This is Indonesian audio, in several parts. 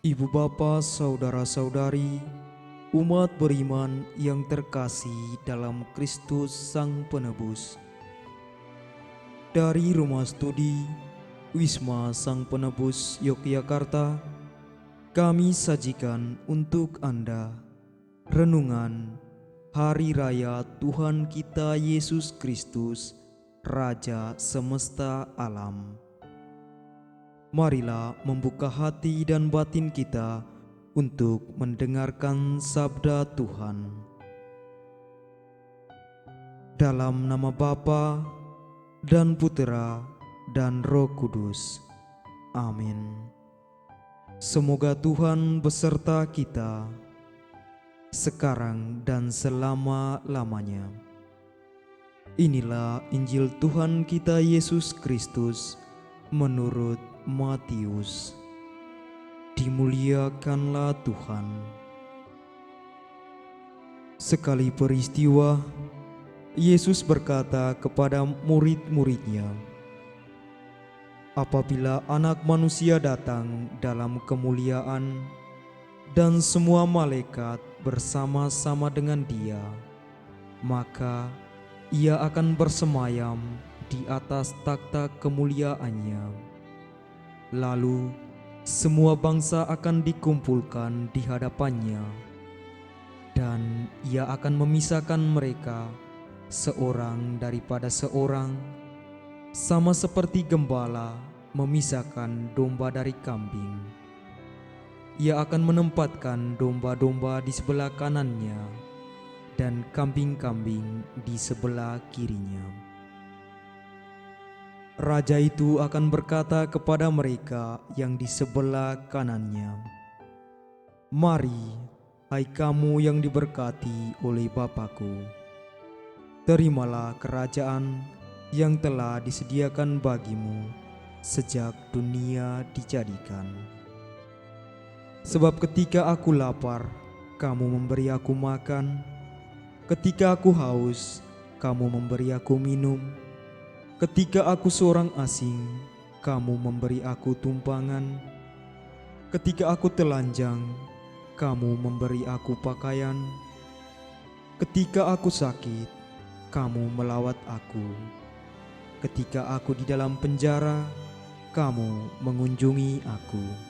Ibu bapa, saudara-saudari, umat beriman yang terkasih dalam Kristus Sang Penebus. Dari Rumah Studi Wisma Sang Penebus Yogyakarta, kami sajikan untuk Anda renungan Hari Raya Tuhan kita Yesus Kristus, Raja Semesta Alam. Marilah membuka hati dan batin kita untuk mendengarkan sabda Tuhan. Dalam nama Bapa dan Putera dan Roh Kudus. Amin. Semoga Tuhan beserta kita sekarang dan selama-lamanya. Inilah Injil Tuhan kita Yesus Kristus menurut Matius. Dimuliakanlah Tuhan. Sekali peristiwa, Yesus berkata kepada murid-muridnya, "Apabila Anak Manusia datang dalam kemuliaan dan semua malaikat bersama-sama dengan Dia, maka Ia akan bersemayam di atas takhta kemuliaannya. Lalu semua bangsa akan dikumpulkan di hadapannya, dan Ia akan memisahkan mereka seorang daripada seorang, sama seperti gembala memisahkan domba dari kambing. Ia akan menempatkan domba-domba di sebelah kanannya dan kambing-kambing di sebelah kirinya. Raja itu akan berkata kepada mereka yang di sebelah kanannya, 'Mari, hai kamu yang diberkati oleh Bapa-Ku, terimalah kerajaan yang telah disediakan bagimu sejak dunia dijadikan. Sebab ketika aku lapar, kamu memberi aku makan, ketika aku haus, kamu memberi aku minum, ketika aku seorang asing, kamu memberi aku tumpangan, ketika aku telanjang, kamu memberi aku pakaian, ketika aku sakit, kamu melawat aku, ketika aku di dalam penjara, kamu mengunjungi aku.'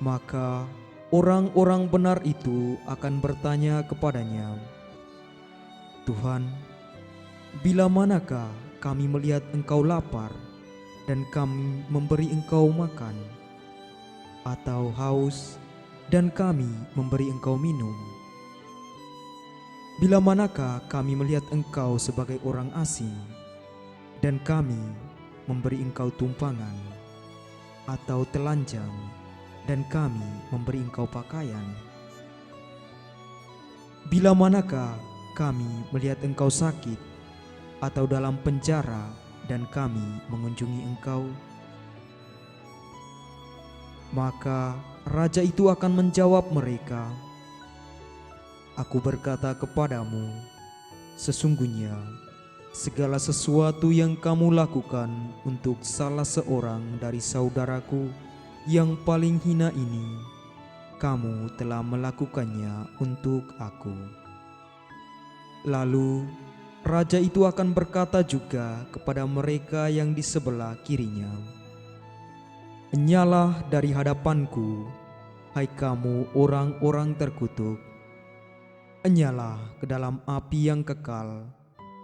Maka orang-orang benar itu akan bertanya kepadanya, 'Tuhan, bila manakah kami melihat Engkau lapar dan kami memberi Engkau makan, atau haus dan kami memberi Engkau minum? Bila manakah kami melihat Engkau sebagai orang asing dan kami memberi Engkau tumpangan, atau telanjang dan kami memberi Engkau pakaian? Bila manakah kami melihat Engkau sakit atau dalam penjara dan kami mengunjungi Engkau?' Maka raja itu akan menjawab mereka, 'Aku berkata kepadamu, sesungguhnya segala sesuatu yang kamu lakukan untuk salah seorang dari saudaraku yang paling hina ini, kamu telah melakukannya untuk aku.' Lalu raja itu akan berkata juga kepada mereka yang di sebelah kirinya, 'Enyalah dari hadapanku, hai kamu orang-orang terkutuk, enyalah ke dalam api yang kekal,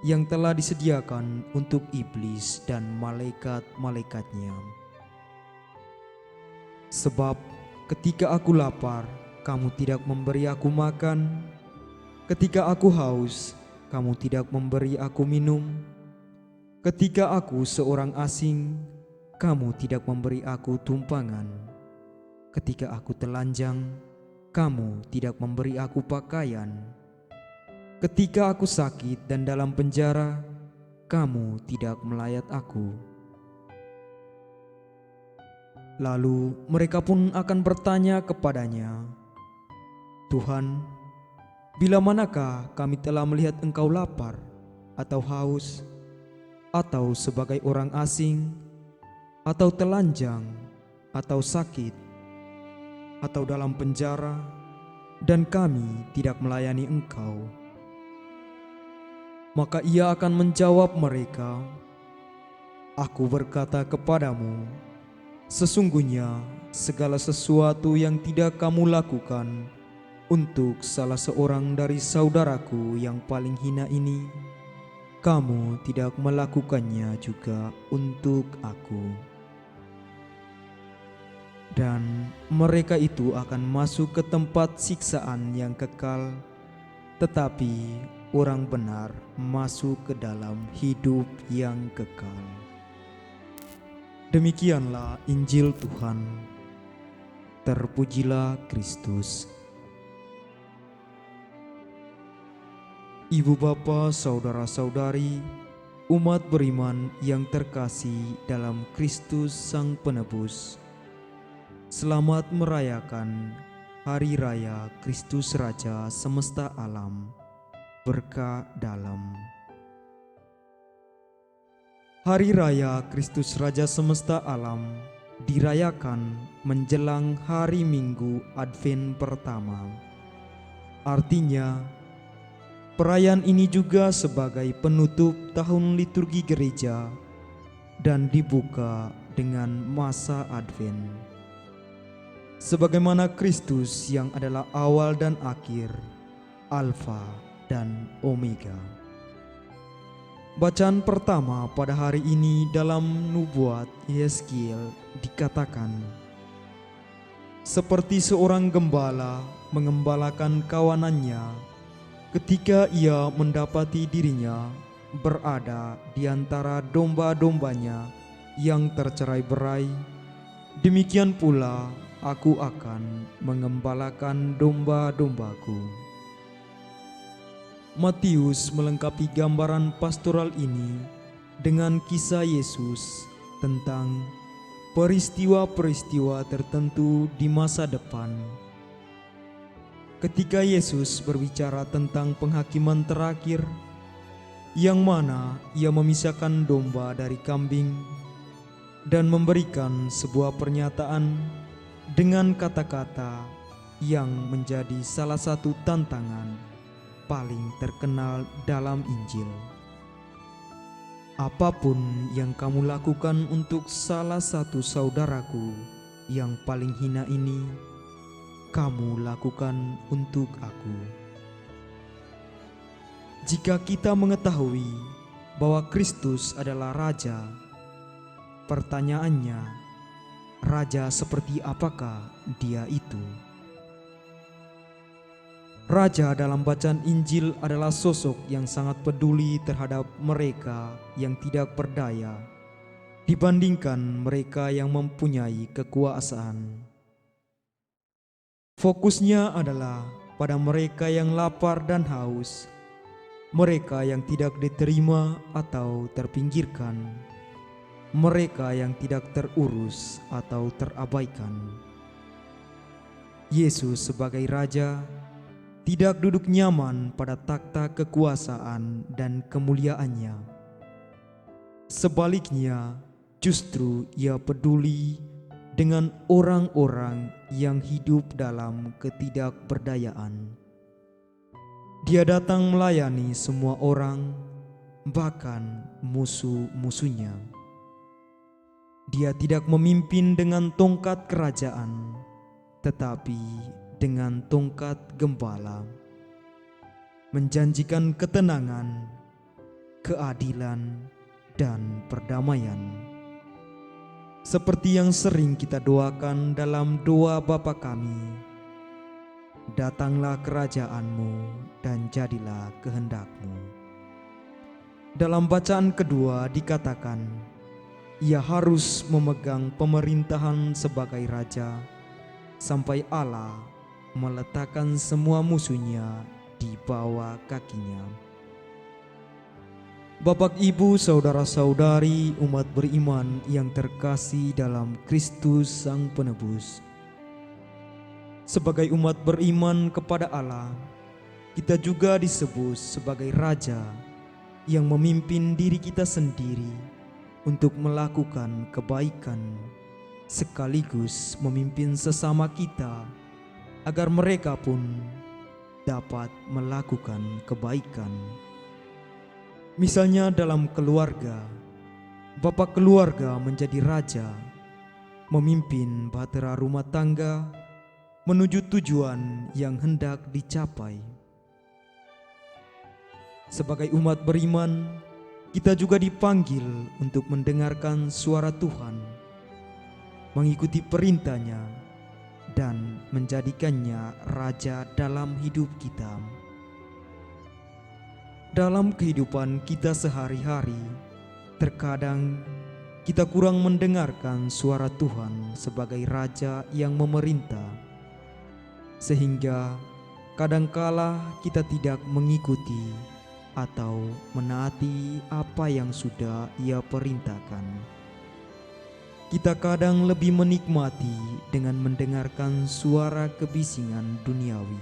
yang telah disediakan untuk iblis dan malaikat-malaikatnya. Sebab ketika aku lapar, kamu tidak memberi aku makan, ketika aku haus, kamu tidak memberi aku minum, ketika aku seorang asing, kamu tidak memberi aku tumpangan, ketika aku telanjang, kamu tidak memberi aku pakaian, ketika aku sakit dan dalam penjara, kamu tidak melayat aku.' Lalu mereka pun akan bertanya kepadanya, 'Tuhan, bila manakah kami telah melihat Engkau lapar atau haus, atau sebagai orang asing, atau telanjang, atau sakit, atau dalam penjara, dan kami tidak melayani Engkau?" Maka ia akan menjawab mereka, "Aku berkata kepadamu, sesungguhnya segala sesuatu yang tidak kamu lakukan untuk salah seorang dari saudaraku yang paling hina ini, kamu tidak melakukannya juga untuk aku." Dan mereka itu akan masuk ke tempat siksaan yang kekal, tetapi orang benar masuk ke dalam hidup yang kekal. Demikianlah Injil Tuhan. Terpujilah Kristus. Ibu bapa, saudara-saudari, umat beriman yang terkasih dalam Kristus Sang Penebus, selamat merayakan Hari Raya Kristus Raja Semesta Alam, Berkah Dalam. Hari Raya Kristus Raja Semesta Alam dirayakan menjelang hari Minggu Advent pertama. Artinya, perayaan ini juga sebagai penutup tahun liturgi gereja dan dibuka dengan masa Advent. Sebagaimana Kristus yang adalah awal dan akhir, Alfa dan Omega. Bacaan pertama pada hari ini dalam nubuat Yeskiel dikatakan, "Seperti seorang gembala mengembalakan kawanannya, ketika ia mendapati dirinya berada di antara domba-dombanya yang tercerai-berai, demikian pula aku akan mengembalakan domba-dombaku." Matius melengkapi gambaran pastoral ini dengan kisah Yesus tentang peristiwa-peristiwa tertentu di masa depan. Ketika Yesus berbicara tentang penghakiman terakhir, yang mana ia memisahkan domba dari kambing dan memberikan sebuah pernyataan dengan kata-kata yang menjadi salah satu tantangan paling terkenal dalam Injil. "Apapun yang kamu lakukan untuk salah satu saudaraku yang paling hina ini, kamu lakukan untuk aku." Jika kita mengetahui bahwa Kristus adalah Raja, pertanyaannya, Raja seperti apakah Dia itu? Raja dalam bacaan Injil adalah sosok yang sangat peduli terhadap mereka yang tidak berdaya dibandingkan mereka yang mempunyai kekuasaan. Fokusnya adalah pada mereka yang lapar dan haus, mereka yang tidak diterima atau terpinggirkan, mereka yang tidak terurus atau terabaikan. Yesus sebagai Raja tidak duduk nyaman pada takhta kekuasaan dan kemuliaannya. Sebaliknya, justru ia peduli dengan orang-orang yang hidup dalam ketidakberdayaan. Dia datang melayani semua orang, bahkan musuh-musuhnya. Dia tidak memimpin dengan tongkat kerajaan, tetapi dengan tongkat gembala, menjanjikan ketenangan, keadilan, dan perdamaian. Seperti yang sering kita doakan dalam doa Bapa Kami, "Datanglah kerajaan-Mu dan jadilah kehendak-Mu." Dalam bacaan kedua dikatakan, ia harus memegang pemerintahan sebagai raja sampai Allah meletakkan semua musuhnya di bawah kakinya. Bapak, Ibu, saudara-saudari umat beriman yang terkasih dalam Kristus Sang Penebus, sebagai umat beriman kepada Allah, kita juga disebut sebagai raja yang memimpin diri kita sendiri untuk melakukan kebaikan, sekaligus memimpin sesama kita agar mereka pun dapat melakukan kebaikan. Misalnya dalam keluarga, bapak keluarga menjadi raja, memimpin bahtera rumah tangga menuju tujuan yang hendak dicapai. Sebagai umat beriman, kita juga dipanggil untuk mendengarkan suara Tuhan, mengikuti perintahnya, dan menjadikannya raja dalam hidup kita. Dalam kehidupan kita sehari-hari, terkadang kita kurang mendengarkan suara Tuhan sebagai raja yang memerintah, sehingga kadangkala kita tidak mengikuti atau menaati apa yang sudah Ia perintahkan. Kita kadang lebih menikmati dengan mendengarkan suara kebisingan duniawi.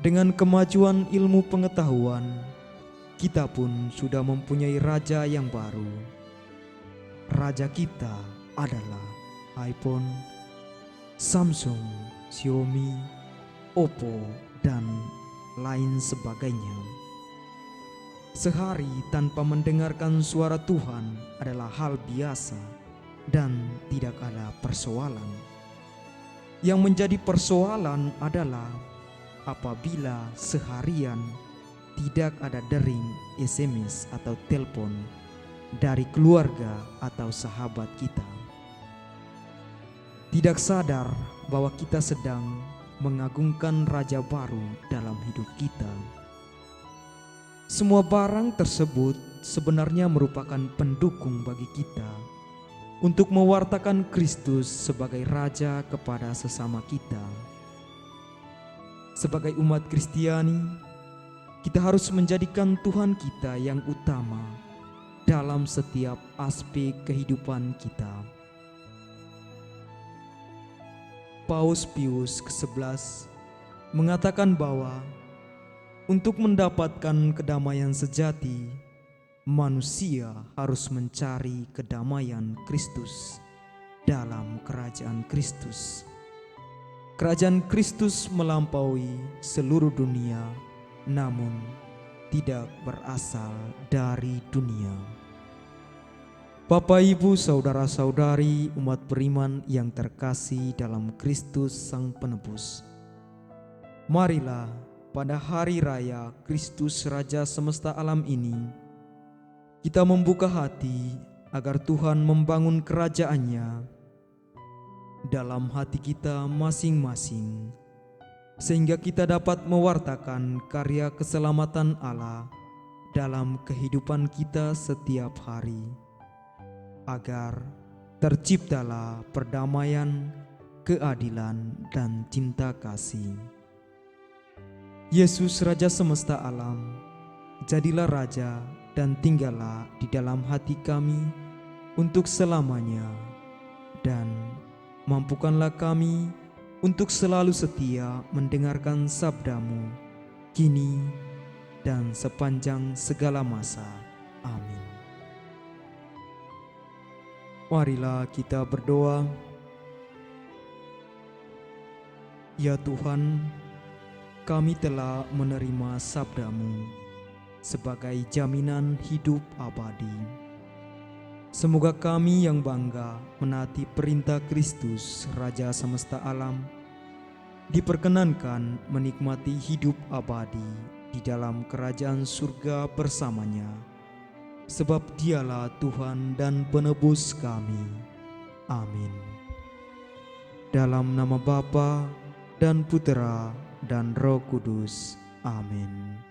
Dengan kemajuan ilmu pengetahuan, kita pun sudah mempunyai raja yang baru. Raja kita adalah iPhone, Samsung, Xiaomi, Oppo, dan lain sebagainya. Sehari tanpa mendengarkan suara Tuhan adalah hal biasa dan tidak ada persoalan. Yang menjadi persoalan adalah apabila seharian tidak ada dering SMS atau telepon dari keluarga atau sahabat kita. Tidak sadar bahwa kita sedang mengagungkan raja baru dalam hidup kita. Semua barang tersebut sebenarnya merupakan pendukung bagi kita untuk mewartakan Kristus sebagai raja kepada sesama kita. Sebagai umat Kristiani, kita harus menjadikan Tuhan kita yang utama dalam setiap aspek kehidupan kita. Paus Pius ke-11 mengatakan bahwa untuk mendapatkan kedamaian sejati, manusia harus mencari kedamaian Kristus dalam kerajaan Kristus. Kerajaan Kristus melampaui seluruh dunia, namun tidak berasal dari dunia. Bapak, Ibu, saudara-saudari umat beriman yang terkasih dalam Kristus Sang Penebus, marilah pada hari raya Kristus Raja semesta alam ini, kita membuka hati agar Tuhan membangun kerajaannya dalam hati kita masing-masing, sehingga kita dapat mewartakan karya keselamatan Allah dalam kehidupan kita setiap hari, agar terciptalah perdamaian, keadilan, dan cinta kasih. Yesus Raja semesta alam, jadilah Raja dan tinggallah di dalam hati kami untuk selamanya, dan mampukanlah kami untuk selalu setia mendengarkan sabda-Mu, kini dan sepanjang segala masa. Amin. Marilah kita berdoa. Ya Tuhan, kami telah menerima sabda-Mu sebagai jaminan hidup abadi. Semoga kami yang bangga menaati perintah Kristus, Raja semesta alam, diperkenankan menikmati hidup abadi di dalam kerajaan surga bersamanya, sebab Dialah Tuhan dan Penebus kami. Amin. Dalam nama Bapa dan Putera dan Roh Kudus. Amin.